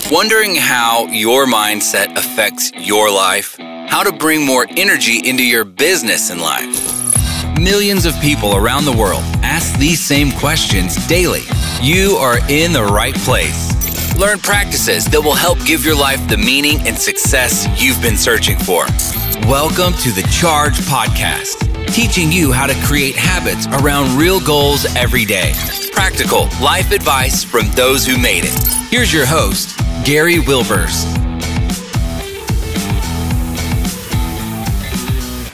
Wondering how your mindset affects your life? How to bring more energy into your business and life? Millions of people around the world ask these same questions daily. You are in the right place. Learn practices that will help give your life the meaning and success you've been searching for. Welcome to the Charge Podcast, teaching you how to create habits around real goals every day. Practical life advice from those who made it. Here's your host, Gary Wilbers.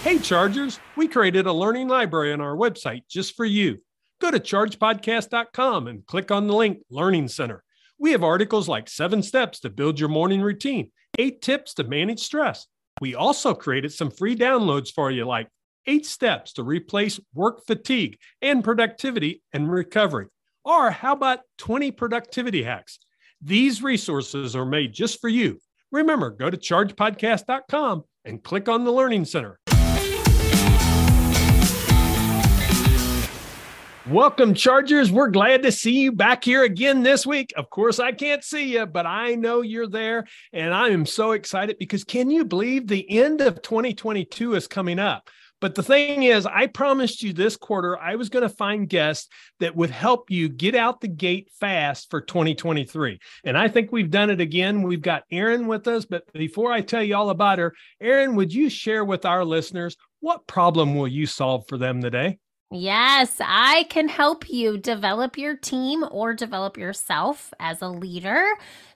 Hey Chargers, we created a learning library on our website just for you. Go to chargepodcast.com and click on the link Learning Center. We have articles like 7 steps to build your morning routine, 8 tips to manage stress. We also created some free downloads for you like 8 steps to replace work fatigue and productivity and recovery. Or how about 20 productivity hacks? These resources are made just for you. Remember, go to chargepodcast.com and click on the Learning Center. Welcome, Chargers. We're glad to see you back here again this week. Of course, I can't see you, but I know you're there, and I am so excited because can you believe the end of 2022 is coming up? But the thing is, I promised you this quarter I was going to find guests that would help you get out the gate fast for 2023. And I think we've done it again. We've got Erin with us. But before I tell you all about her, Erin, would you share with our listeners what problem will you solve for them today? Yes, I can help you develop your team or develop yourself as a leader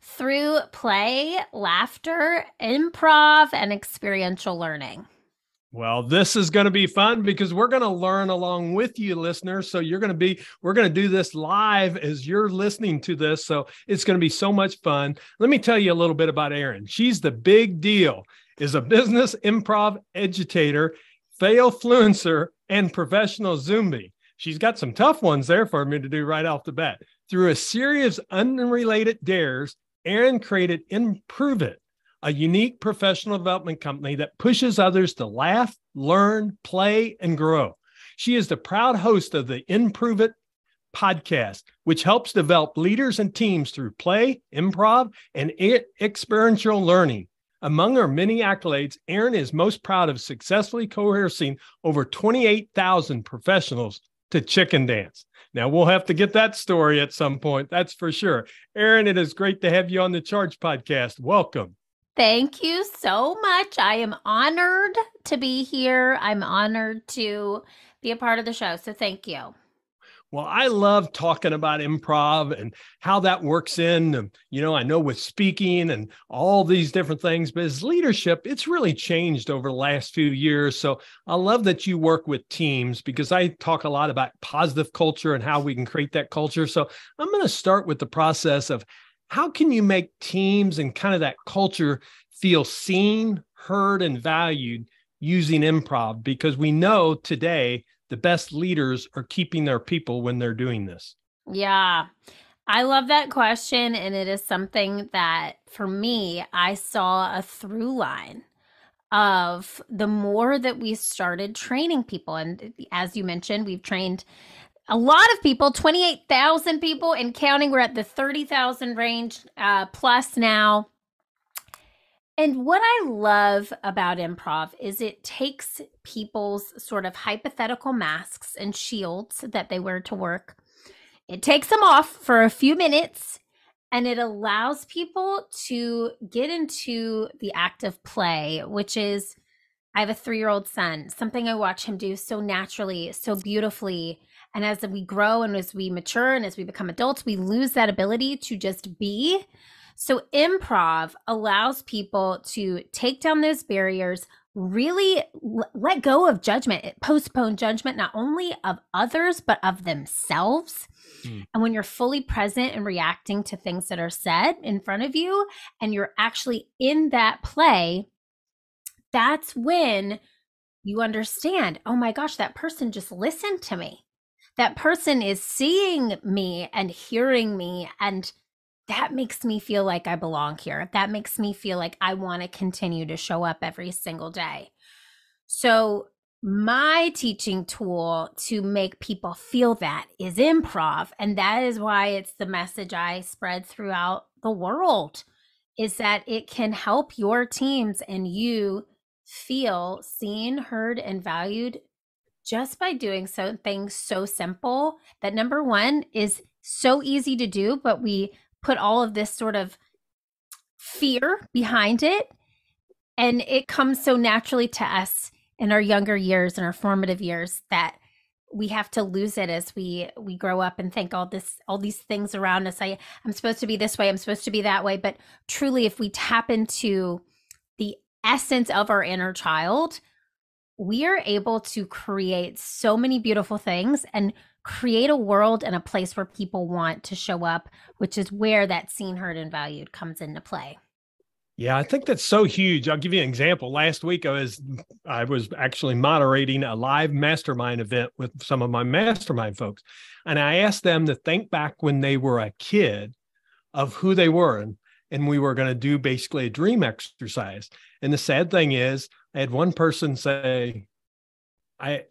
through play, laughter, improv, and experiential learning. Well, this is going to be fun because we're going to learn along with you, listeners. So we're going to do this live as you're listening to this. So it's going to be so much fun. Let me tell you a little bit about Erin. She's the big deal, is a business improv edutainer, Failfluencer, and Professional Zoombie. She's got some tough ones there for me to do right off the bat. Through a series of unrelated dares, Erin created Improve It, a unique professional development company that pushes others to laugh, learn, play, and grow. She is the proud host of the Improve It podcast, which helps develop leaders and teams through play, improv, and experiential learning. Among her many accolades, Erin is most proud of successfully coercing over 28,000 professionals to chicken dance. Now, we'll have to get that story at some point, that's for sure. Erin, it is great to have you on the Charge Podcast. Welcome. Thank you so much. I am honored to be here. I'm honored to be a part of the show. So thank you. Well, I love talking about improv and how that works in, I know with speaking and all these different things, but as leadership, it's really changed over the last few years. So I love that you work with teams because I talk a lot about positive culture and how we can create that culture. So I'm going to start with the process of how can you make teams and kind of that culture feel seen, heard, and valued using improv? Because we know today the best leaders are keeping their people when they're doing this. Yeah, I love that question. And it is something that for me, I saw a through line of the more that we started training people. And as you mentioned, we've trained a lot of people, 28,000 people and counting. We're at the 30,000 range plus now. And what I love about improv is it takes people's sort of hypothetical masks and shields that they wear to work. It takes them off for a few minutes and it allows people to get into the act of play, which is, I have a 3-year-old son, something I watch him do so naturally, so beautifully. And as we grow and as we mature and as we become adults, we lose that ability to just be. So improv allows people to take down those barriers, really let go of judgment, postpone judgment, not only of others, but of themselves. And when you're fully present and reacting to things that are said in front of you, and you're actually in that play, that's when you understand, oh my gosh, that person just listened to me. That person is seeing me and hearing me, and that makes me feel like I belong here. That makes me feel like I want to continue to show up every single day. So my teaching tool to make people feel that is improv. And that is why it's the message I spread throughout the world. is that it can help your teams and you feel seen, heard, and valued just by doing things so simple that, number one, is so easy to do, but we put all of this sort of fear behind it. And it comes so naturally to us in our younger years and our formative years that we have to lose it as we grow up and think all these things around us. I'm supposed to be this way, I'm supposed to be that way. But truly, if we tap into the essence of our inner child, we are able to create so many beautiful things and create a world and a place where people want to show up, which is where that seen, heard, and valued comes into play. Yeah, I think that's so huge. I'll give you an example. Last week, I was actually moderating a live mastermind event with some of my mastermind folks. And I asked them to think back when they were a kid of who they were. And we were going to do basically a dream exercise. And the sad thing is, I had one person say, I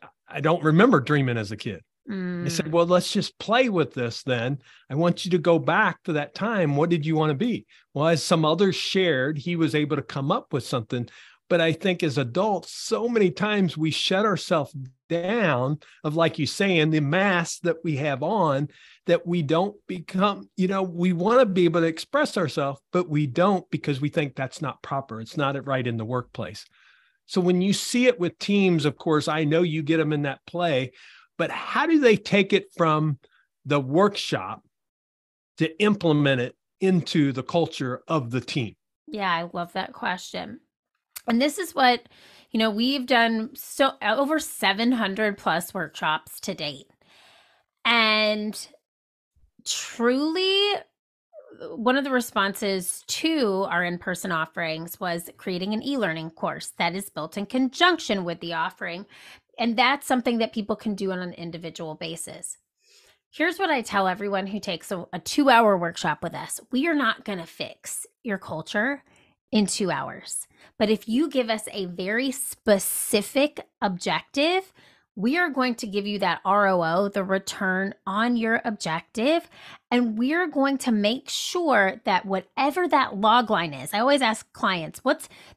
don't remember dreaming as a kid. They said, well, let's just play with this then. I want you to go back to that time. What did you want to be? Well, as some others shared, he was able to come up with something. But I think as adults, so many times we shut ourselves down of, like you saying, the mask that we have on, that we don't become, we want to be able to express ourselves, but we don't, because we think that's not proper. It's not right in the workplace. So when you see it with teams, of course, I know you get them in that play. But how do they take it from the workshop to implement it into the culture of the team? Yeah, I love that question. And this is what, we've done over 700 plus workshops to date. And truly, one of the responses to our in-person offerings was creating an e-learning course that is built in conjunction with the offering. And that's something that people can do on an individual basis. Here's what I tell everyone who takes a 2-hour workshop with us. We are not going to fix your culture in 2 hours. But if you give us a very specific objective, we are going to give you that ROO, the return on your objective. And we're going to make sure that whatever that log line is, I always ask clients,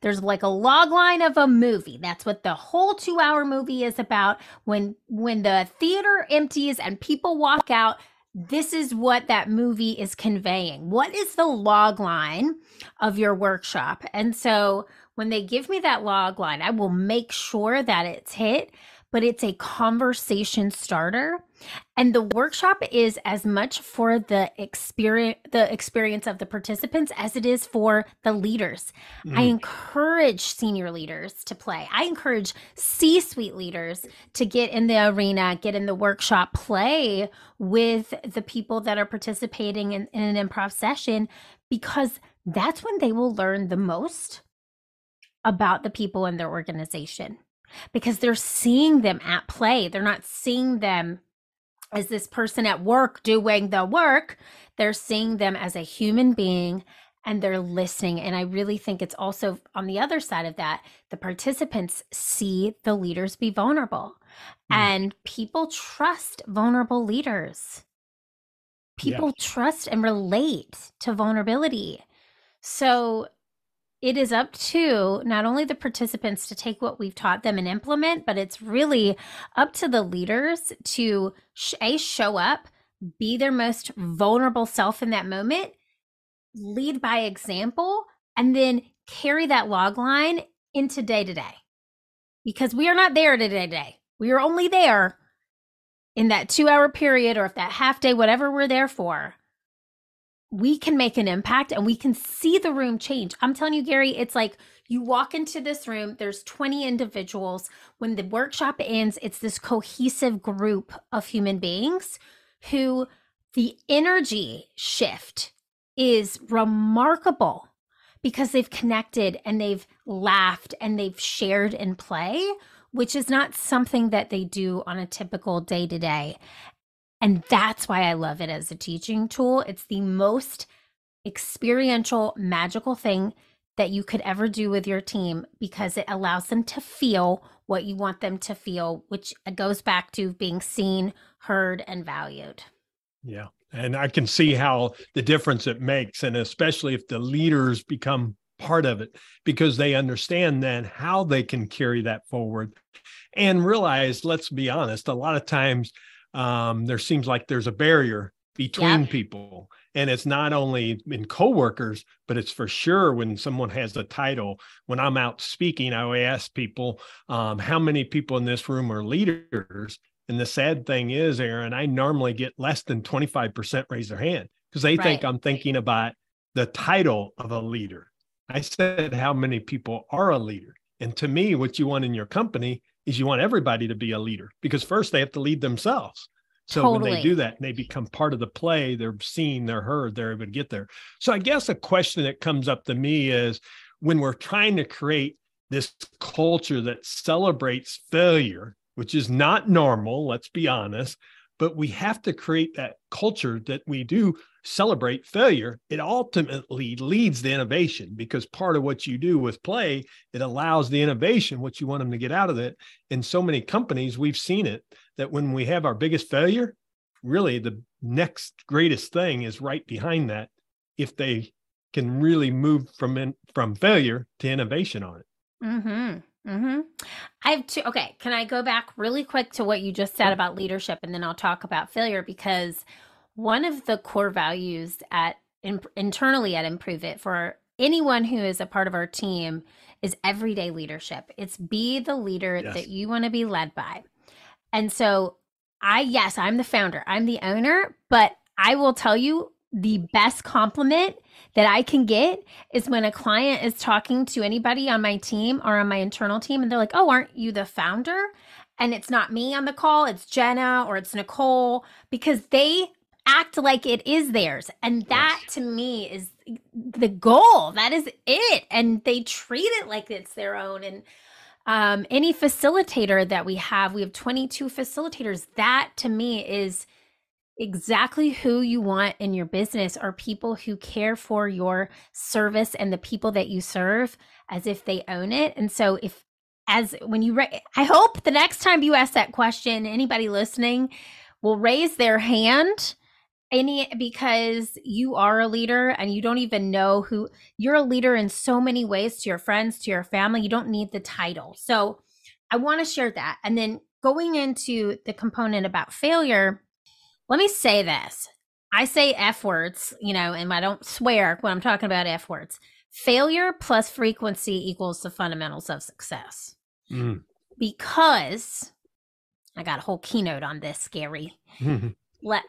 there's like a log line of a movie. That's what the whole 2-hour movie is about. When the theater empties and people walk out, this is what that movie is conveying. What is the log line of your workshop? And so when they give me that log line, I will make sure that it's hit, but it's a conversation starter. And the workshop is as much for the experience of the participants as it is for the leaders. I encourage senior leaders to play. I encourage C-suite leaders to get in the arena, get in the workshop, play with the people that are participating in an improv session, because that's when they will learn the most about the people in their organization. Because they're seeing them at play. They're not seeing them as this person at work doing the work. They're seeing them as a human being, and they're listening. And I really think it's also on the other side of that, the participants see the leaders be vulnerable. And people trust vulnerable leaders. People trust and relate to vulnerability. So it is up to not only the participants to take what we've taught them and implement, but it's really up to the leaders to show up, be their most vulnerable self in that moment, lead by example, and then carry that log line into day to day. Because we are not there day to day. We are only there in that 2-hour period, or if that half day, whatever we're there for. We can make an impact and we can see the room change. I'm telling you, Gary, it's like you walk into this room, there's 20 individuals. When the workshop ends, it's this cohesive group of human beings who the energy shift is remarkable because they've connected and they've laughed and they've shared in play, which is not something that they do on a typical day-to-day. And that's why I love it as a teaching tool. It's the most experiential, magical thing that you could ever do with your team, because it allows them to feel what you want them to feel, which goes back to being seen, heard, and valued. Yeah. And I can see how the difference it makes. And especially if the leaders become part of it, because they understand then how they can carry that forward and realize, let's be honest, a lot of times there seems like there's a barrier between people. And it's not only in coworkers, but it's for sure when someone has a title. When I'm out speaking, I always ask people, how many people in this room are leaders? And the sad thing is, Erin, I normally get less than 25% raise their hand because they think I'm thinking about the title of a leader. I said, how many people are a leader? And to me, what you want in your company is you want everybody to be a leader, because first they have to lead themselves. So when they do that and they become part of the play, they're seen, they're heard, they're able to get there. So I guess a question that comes up to me is, when we're trying to create this culture that celebrates failure, which is not normal, let's be honest, but we have to create that culture that we do celebrate failure. It ultimately leads to innovation, because part of what you do with play, it allows the innovation, what you want them to get out of it. In so many companies, we've seen it, that when we have our biggest failure, really the next greatest thing is right behind that, if they can really move from failure to innovation on it. Mm-hmm. Mm-hmm. I have two. Okay. Can I go back really quick to what you just said about leadership, and then I'll talk about failure? Because one of the core values internally at Improve It for anyone who is a part of our team is everyday leadership. It's be the leader that you want to be led by. And so I'm the founder, I'm the owner, but I will tell you, the best compliment that I can get is when a client is talking to anybody on my team or on my internal team, and they're like, oh, aren't you the founder? And it's not me on the call, it's Jenna or it's Nicole, because they act like it is theirs. And that to me is the goal. That is it. And they treat it like it's their own. And any facilitator that we have 22 facilitators. That to me is exactly who you want in your business, are people who care for your service and the people that you serve as if they own it. And so I hope the next time you ask that question, anybody listening will raise their hand, because you are a leader and you don't even know who you're a leader in so many ways, to your friends, to your family. You don't need the title. So I want to share that. And then going into the component about failure, let me say this. I say F words, and I don't swear when I'm talking about F words. Failure plus frequency equals the fundamentals of success. Because I got a whole keynote on this, Gary. Let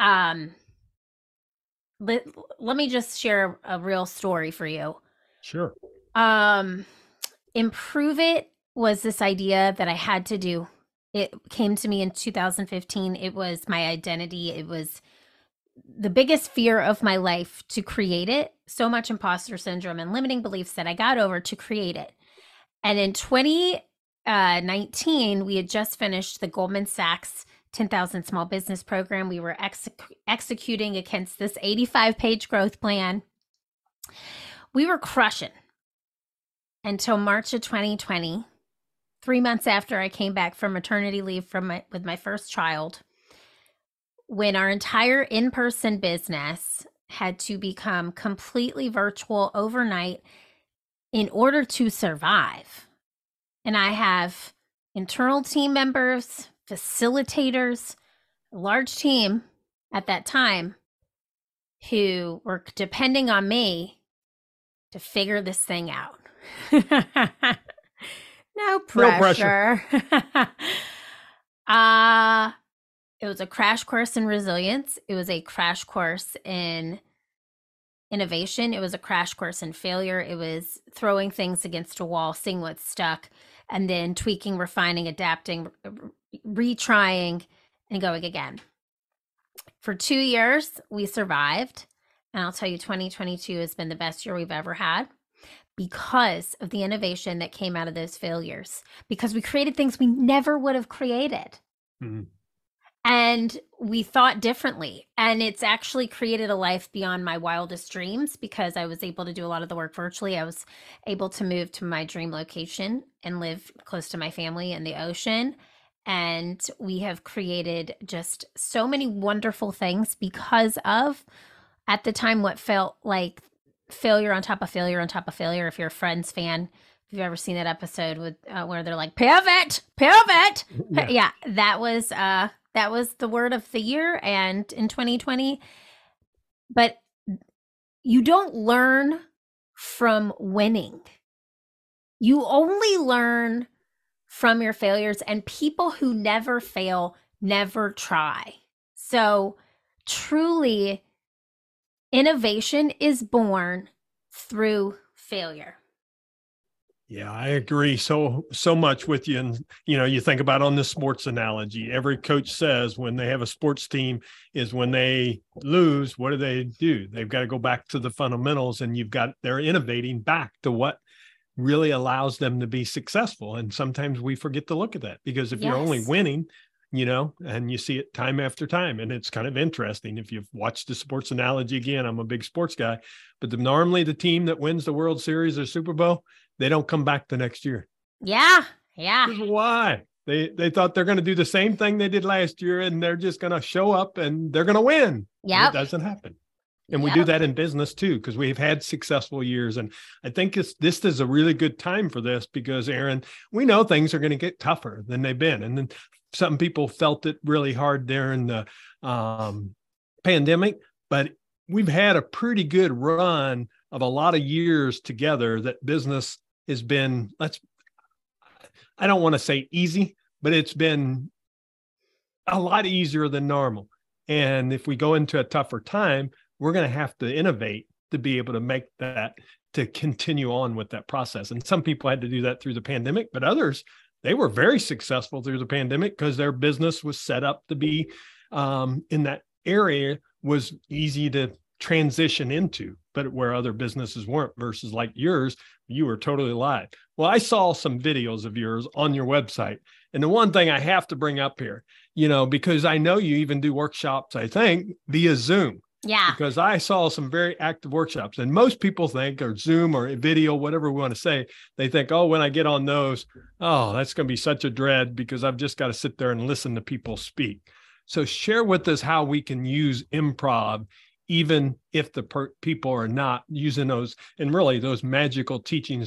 me just share a real story for you. Sure. Improve It was this idea that I had to do. It came to me in 2015. It was my identity. It was the biggest fear of my life to create it. So much imposter syndrome and limiting beliefs that I got over to create it. And in 2019, we had just finished the Goldman Sachs 10,000 Small Business Program. We were executing against this 85-page growth plan. We were crushing until March of 2020. 3 months after I came back from maternity leave with my first child, when our entire in-person business had to become completely virtual overnight in order to survive. And I have internal team members, facilitators, a large team at that time who were depending on me to figure this thing out. No pressure. It was a crash course in resilience. It was a crash course in innovation. It was a crash course in failure. It was throwing things against a wall, seeing what's stuck, and then tweaking, refining, adapting, retrying, and going again. For 2 years, we survived. And I'll tell you, 2022 has been the best year we've ever had, because of the innovation that came out of those failures, because we created things we never would have created. And we thought differently. And it's actually created a life beyond my wildest dreams, because I was able to do a lot of the work virtually. I was able to move to my dream location and live close to my family and the ocean. And we have created just so many wonderful things because of, at the time, what felt like failure on top of failure on top of failure. If you're a Friends fan, if you've ever seen that episode with where they're like, pivot, pivot. Yeah, that was the word of the year and in 2020. But you don't learn from winning. You only learn from your failures, and people who never fail never try. So truly, innovation is born through failure. Yeah, I agree so much with you. And, you think about on the sports analogy, every coach says when they have a sports team is when they lose, what do? They've got to go back to the fundamentals, and they're innovating back to what really allows them to be successful. And sometimes we forget to look at that, because if you're only winning, and you see it time after time, and it's kind of interesting. If you've watched the sports analogy, again, I'm a big sports guy, but normally the team that wins the World Series or Super Bowl, they don't come back the next year. Yeah. Why? They thought they're going to do the same thing they did last year, and they're just going to show up and they're going to win. Yeah, it doesn't happen. And we do that in business too, because we've had successful years. And I think this is a really good time for this, because, Erin, we know things are going to get tougher than they've been. And then some people felt it really hard during the pandemic, but we've had a pretty good run of a lot of years together that business has been, I don't want to say easy, but it's been a lot easier than normal. And if we go into a tougher time, we're going to have to innovate to be able to make that, to continue on with that process. And some people had to do that through the pandemic, but others, they were very successful through the pandemic because their business was set up to be in that area, was easy to transition into, but where other businesses weren't, versus like yours, you were totally live. Well, I saw some videos of yours on your website. And the one thing I have to bring up here, because I know you even do workshops, I think, via Zoom. Yeah. Because I saw some very active workshops, and most people think, or Zoom or video, whatever we want to say, they think, oh, when I get on those, oh, that's going to be such a dread because I've just got to sit there and listen to people speak. So share with us how we can use improv, even if the people are not using those, and really those magical teaching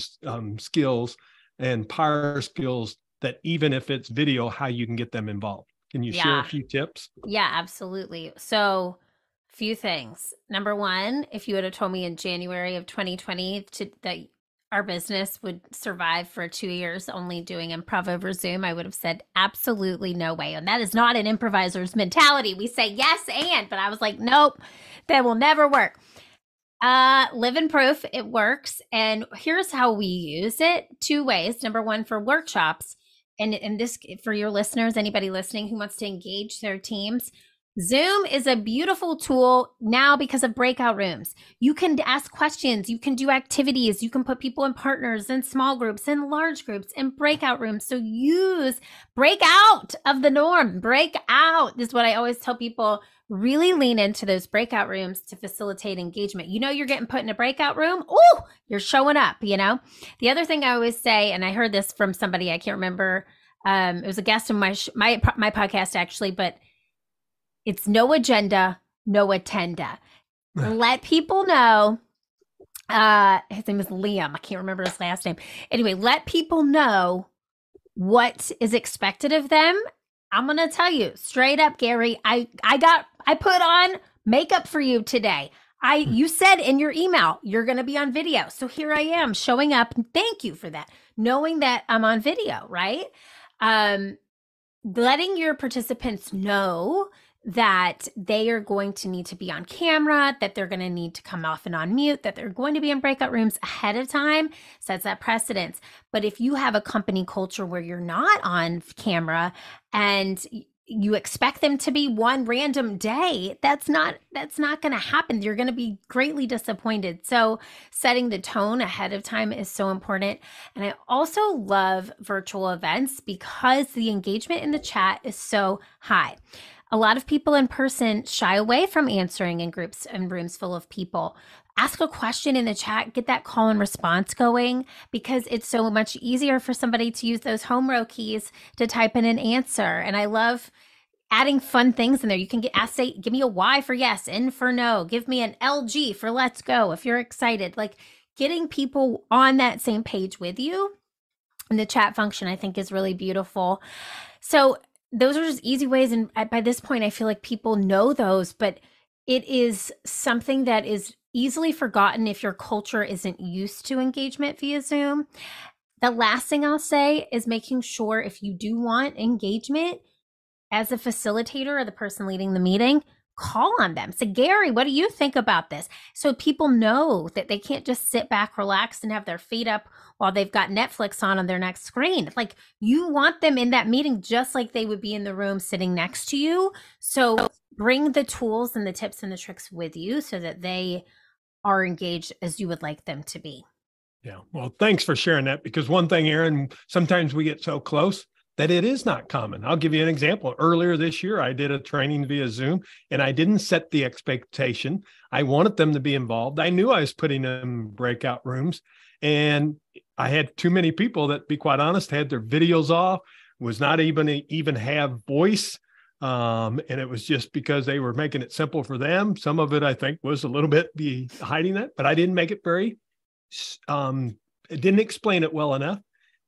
skills and power skills, that even if it's video, how you can get them involved. Can you share a few tips? Yeah, absolutely. So few things. Number one, if you would have told me in January of 2020 that our business would survive for 2 years only doing improv over Zoom, I would have said absolutely no way. And that is not an improviser's mentality. We say yes but I was like, nope, that will never work. Living proof, it works. And here's how we use it. 2 ways. Number one, for workshops. And this, for your listeners, anybody listening who wants to engage their teams, Zoom is a beautiful tool now because of breakout rooms. You can ask questions, you can do activities, you can put people in partners, in small groups, in large groups, in breakout rooms. So break out of the norm, break out. This is what I always tell people, really lean into those breakout rooms to facilitate engagement. You're getting put in a breakout room. Oh, you're showing up, The other thing I always say, and I heard this from somebody, I can't remember, it was a guest on my podcast actually, but it's no agenda, no attenda. Let people know. His name is Liam. I can't remember his last name. Anyway, let people know what is expected of them. I'm going to tell you straight up, Gary, I put on makeup for you today. You said in your email, you're going to be on video. So here I am showing up. Thank you for that. Knowing that I'm on video, right? Letting your participants know that they are going to need to be on camera, that they're going to need to come off and on mute, that they're going to be in breakout rooms ahead of time, sets that precedence. But if you have a company culture where you're not on camera and you expect them to be one random day, that's not going to happen. You're going to be greatly disappointed. So setting the tone ahead of time is so important. And I also love virtual events because the engagement in the chat is so high. A lot of people in person shy away from answering in groups and rooms full of people. ask a question in the chat, get that call and response going, because it's so much easier for somebody to use those home row keys to type in an answer. And I love adding fun things in there. You can say, give me a Y for yes, N for no, give me an LG for let's go if you're excited. Like getting people on that same page with you. And the chat function, I think, is really beautiful. So those are just easy ways. And by this point, I feel like people know those, but it is something that is easily forgotten if your culture isn't used to engagement via Zoom. The last thing I'll say is making sure if you do want engagement as a facilitator or the person leading the meeting, call on them. Say, Gary, what do you think about this? So people know that they can't just sit back, relax, and have their feet up while they've got Netflix on their next screen. Like you want them in that meeting just like they would be in the room sitting next to you. So bring the tools and the tips and the tricks with you so that they are engaged as you would like them to be. Yeah. Well, thanks for sharing that, because one thing, Erin, sometimes we get so close that it is not common. I'll give you an example. Earlier this year, I did a training via Zoom and I didn't set the expectation. I wanted them to be involved. I knew I was putting them in breakout rooms, and I had too many people that, to be quite honest, had their videos off, was not even have voice. And it was just because they were making it simple for them. Some of it, I think, was a little bit hiding that, but I didn't make it it didn't explain it well enough.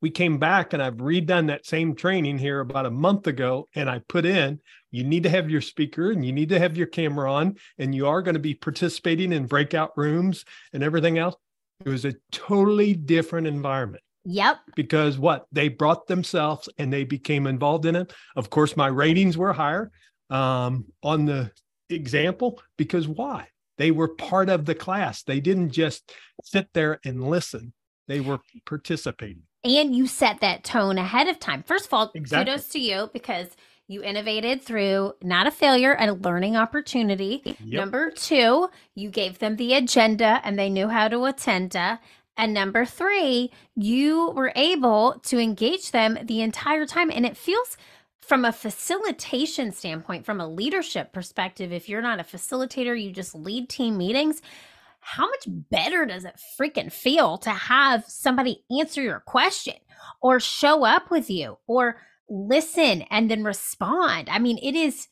We came back and I've redone that same training here about a month ago. And I put in, you need to have your speaker and you need to have your camera on, and you are going to be participating in breakout rooms and everything else. It was a totally different environment. Yep. Because they brought themselves and they became involved in it. Of course, my ratings were higher on the example, because why? They were part of the class. They didn't just sit there and listen. They were participating. And you set that tone ahead of time. First of all, exactly. Kudos to you, because you innovated through not a failure, a learning opportunity. Yep. Number 2, you gave them the agenda and they knew how to attend. And number 3, you were able to engage them the entire time. And it feels, from a facilitation standpoint, from a leadership perspective, if you're not a facilitator, you just lead team meetings, how much better does it freaking feel to have somebody answer your question or show up with you or listen and then respond? I mean, it is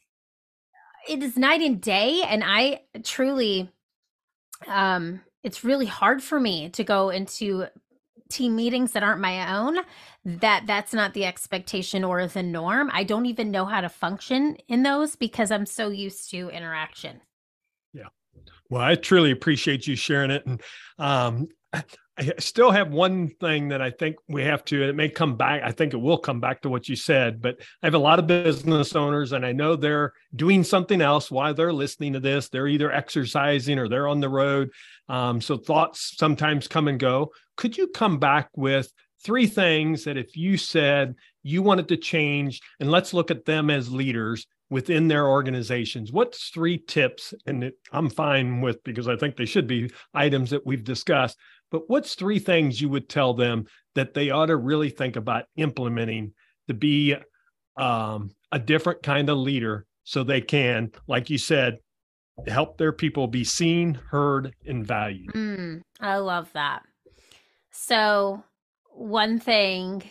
night and day. And I truly, it's really hard for me to go into team meetings that aren't my own, that's not the expectation or the norm. I don't even know how to function in those because I'm so used to interaction. Yeah. Well, I truly appreciate you sharing it. And I still have one thing that I think we have to, and it may come back, I think it will come back to what you said, but I have a lot of business owners and I know they're doing something else while they're listening to this. They're either exercising or they're on the road. So thoughts sometimes come and go. Could you come back with 3 things that if you said you wanted to change, and let's look at them as leaders within their organizations, what's 3 tips? And I'm fine with, because I think they should be items that we've discussed, but what's 3 things you would tell them that they ought to really think about implementing to be a different kind of leader so they can, like you said, help their people be seen, heard, and valued? I love that. So one thing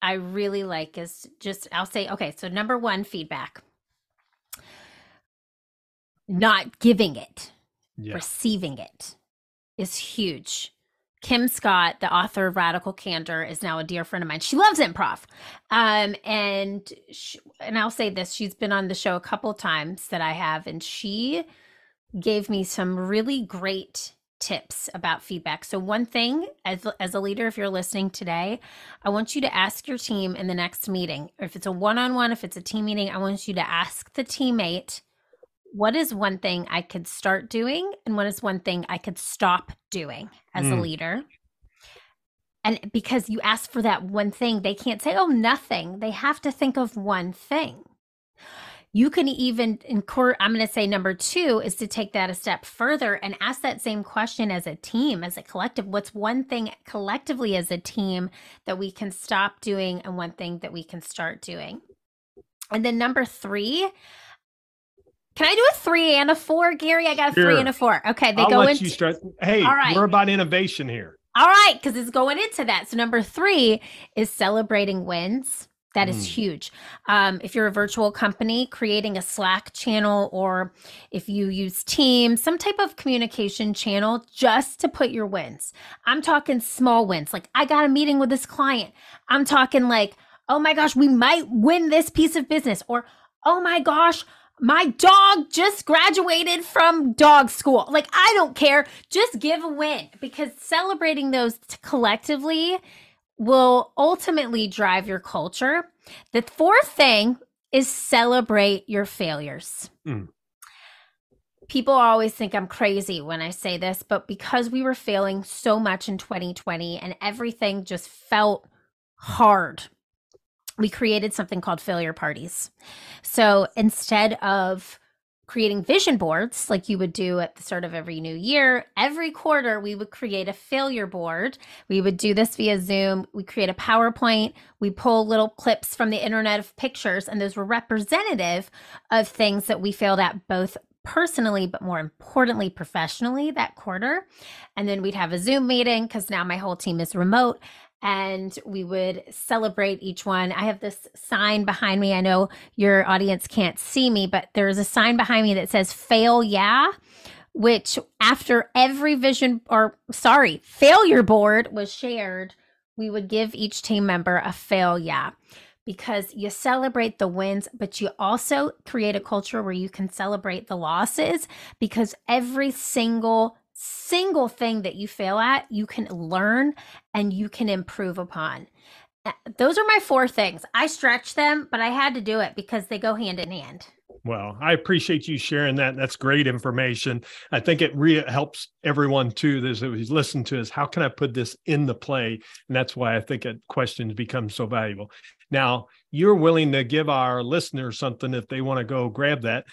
I really like is just, I'll say, okay, so number 1, feedback. Not giving it, receiving it is huge. Kim Scott, the author of Radical Candor, is now a dear friend of mine. She loves improv. And I'll say this, she's been on the show a couple of times that I have, and she gave me some really great tips about feedback. So one thing, as a leader, if you're listening today, I want you to ask your team in the next meeting, or if it's a one-on-one, if it's a team meeting, I want you to ask the teammate, what is one thing I could start doing? And what is one thing I could stop doing as a leader? And because you ask for that one thing, they can't say, oh, nothing. They have to think of one thing. You can even I'm going to say number 2 is to take that a step further and ask that same question as a team, as a collective. What's one thing collectively as a team that we can stop doing and one thing that we can start doing? And then number 3, Can I do a 3 and a 4, Gary? I got a 3 and a 4. Okay, I'll let you start. Hey, all right. We're about innovation here. All right, because it's going into that. So number 3 is celebrating wins. That is huge. If you're a virtual company, creating a Slack channel, or if you use Teams, some type of communication channel just to put your wins. I'm talking small wins. Like, I got a meeting with this client. I'm talking like, oh my gosh, we might win this piece of business. Or, oh my gosh, my dog just graduated from dog school. Like, I don't care. Just give a win, because celebrating those collectively will ultimately drive your culture. The 4th thing is celebrate your failures. People always think I'm crazy when I say this, but because we were failing so much in 2020 and everything just felt hard, we created something called failure parties. So instead of creating vision boards like you would do at the start of every new year, every quarter we would create a failure board. We would do this via Zoom. We create a PowerPoint. We pull little clips from the internet of pictures, and those were representative of things that we failed at, both personally, but more importantly, professionally that quarter. And then we'd have a Zoom meeting, because now my whole team is remote. And we would celebrate each one. I have this sign behind me. I know your audience can't see me, but there's a sign behind me that says "Fail Yeah," which after every failure board was shared, we would give each team member a fail yeah, because you celebrate the wins, but you also create a culture where you can celebrate the losses, because every single thing that you fail at, you can learn and you can improve upon. Those are my 4 things. I stretch them, but I had to do it because they go hand in hand. Well, I appreciate you sharing that. That's great information. I think it helps everyone too that who's listened to us. How can I put this into play? And that's why I think that questions become so valuable. Now, you're willing to give our listeners something if they want to go grab that.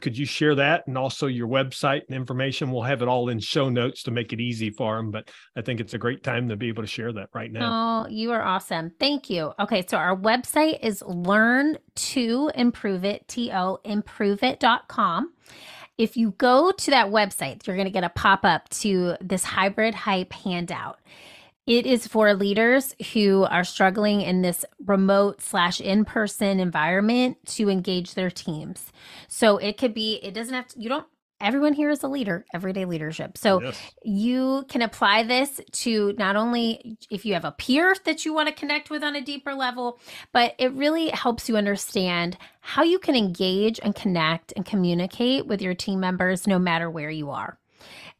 Could you share that, and also your website and information? We'll have it all in show notes to make it easy for them, but I think it's a great time to be able to share that right now. Oh, you are awesome. Thank you. Okay, so our website is learn2improve.com. If you go to that website, you're going to get a pop-up to this hybrid hype handout. It is for leaders who are struggling in this remote / in-person environment to engage their teams. So it could be, it doesn't have to, everyone here is a leader, everyday leadership. So yes, you can apply this to not only if you have a peer that you want to connect with on a deeper level, but it really helps you understand how you can engage and connect and communicate with your team members no matter where you are.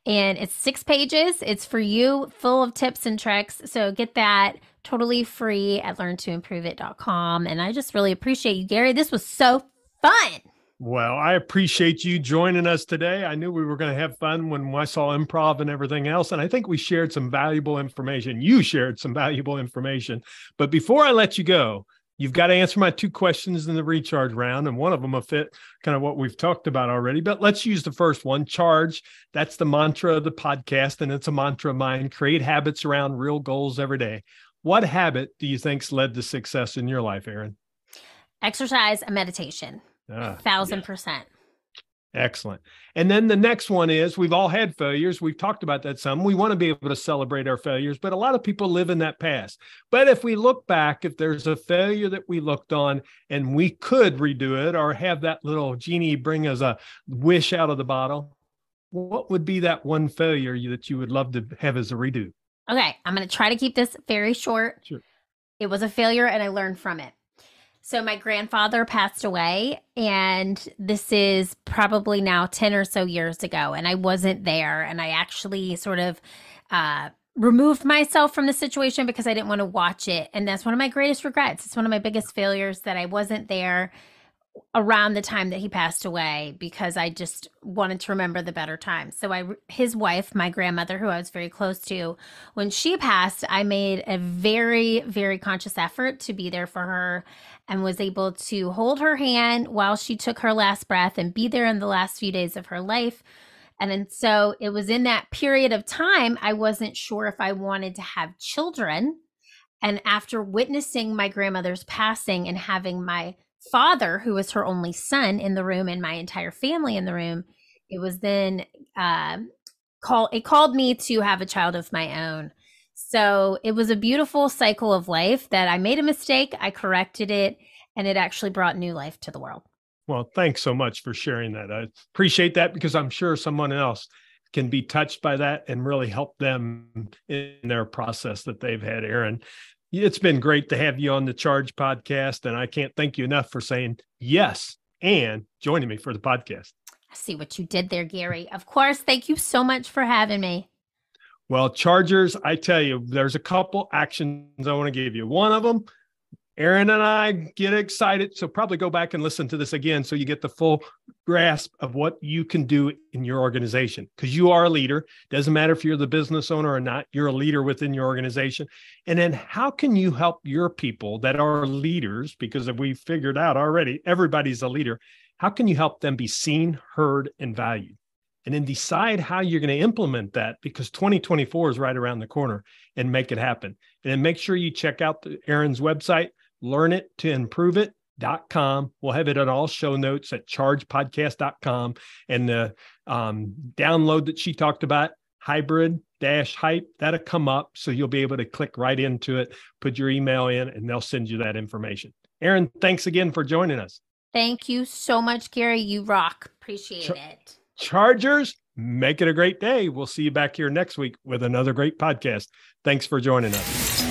And it's 6 pages. It's for you, full of tips and tricks. So get that totally free at learn2improve.com. And I just really appreciate you, Gary. This was so fun. Well, I appreciate you joining us today. I knew we were going to have fun when I saw improv and everything else. And I think we shared some valuable information. You shared some valuable information. But before I let you go, you've got to answer my 2 questions in the recharge round, and one of them will fit kind of what we've talked about already. But let's use the first one. Charge. That's the mantra of the podcast, and it's a mantra of mine. Create habits around real goals every day. What habit do you think's led to success in your life, Erin? Exercise and meditation. 1,000%. Excellent. And then the next one is, we've all had failures. We've talked about that some. We want to be able to celebrate our failures, but a lot of people live in that past. But if we look back, if there's a failure that we looked on and we could redo it, or have that little genie bring us a wish out of the bottle, what would be that one failure that you would love to have as a redo? Okay, I'm going to try to keep this very short. Sure. It was a failure and I learned from it. So my grandfather passed away, and this is probably now 10 or so years ago, and I wasn't there, and I actually sort of removed myself from the situation because I didn't want to watch it, and that's one of my greatest regrets. It's one of my biggest failures that I wasn't there around the time that he passed away, because I just wanted to remember the better times. So his wife, my grandmother, who I was very close to, when she passed, I made a very, very conscious effort to be there for her, and was able to hold her hand while she took her last breath and be there in the last few days of her life. And then so it was in that period of time, I wasn't sure if I wanted to have children. And after witnessing my grandmother's passing and having my father, who was her only son in the room, and my entire family in the room, it was then called me to have a child of my own. So it was a beautiful cycle of life that I made a mistake, I corrected it, and it actually brought new life to the world. Well, thanks so much for sharing that. I appreciate that, because I'm sure someone else can be touched by that and really help them in their process that they've had. Erin, it's been great to have you on the Charge podcast, and I can't thank you enough for saying yes and joining me for the podcast. I see what you did there, Gary. Of course. Thank you so much for having me. Well, Chargers, I tell you, there's a couple actions I want to give you. One of them, Erin and I get excited, so probably go back and listen to this again so you get the full grasp of what you can do in your organization, because you are a leader. Doesn't matter if you're the business owner or not, you're a leader within your organization. And then how can you help your people that are leaders? Because we figured out already, everybody's a leader. How can you help them be seen, heard, and valued? And then decide how you're going to implement that, because 2024 is right around the corner, and make it happen. And then make sure you check out Erin's website, learnittoimproveit.com. We'll have it on all show notes at chargepodcast.com. And the download that she talked about, hybrid-hype, that'll come up. So you'll be able to click right into it, put your email in, and they'll send you that information. Erin, thanks again for joining us. Thank you so much, Gary. You rock. Appreciate it. Chargers, make it a great day. We'll see you back here next week with another great podcast. Thanks for joining us.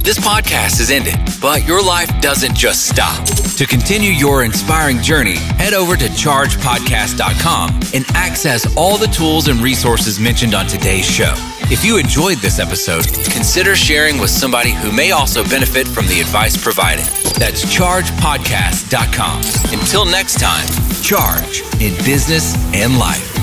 This podcast has ended, but your life doesn't just stop. To continue your inspiring journey, head over to chargepodcast.com and access all the tools and resources mentioned on today's show. If you enjoyed this episode, consider sharing with somebody who may also benefit from the advice provided. That's chargepodcast.com. Until next time, charge in business and life.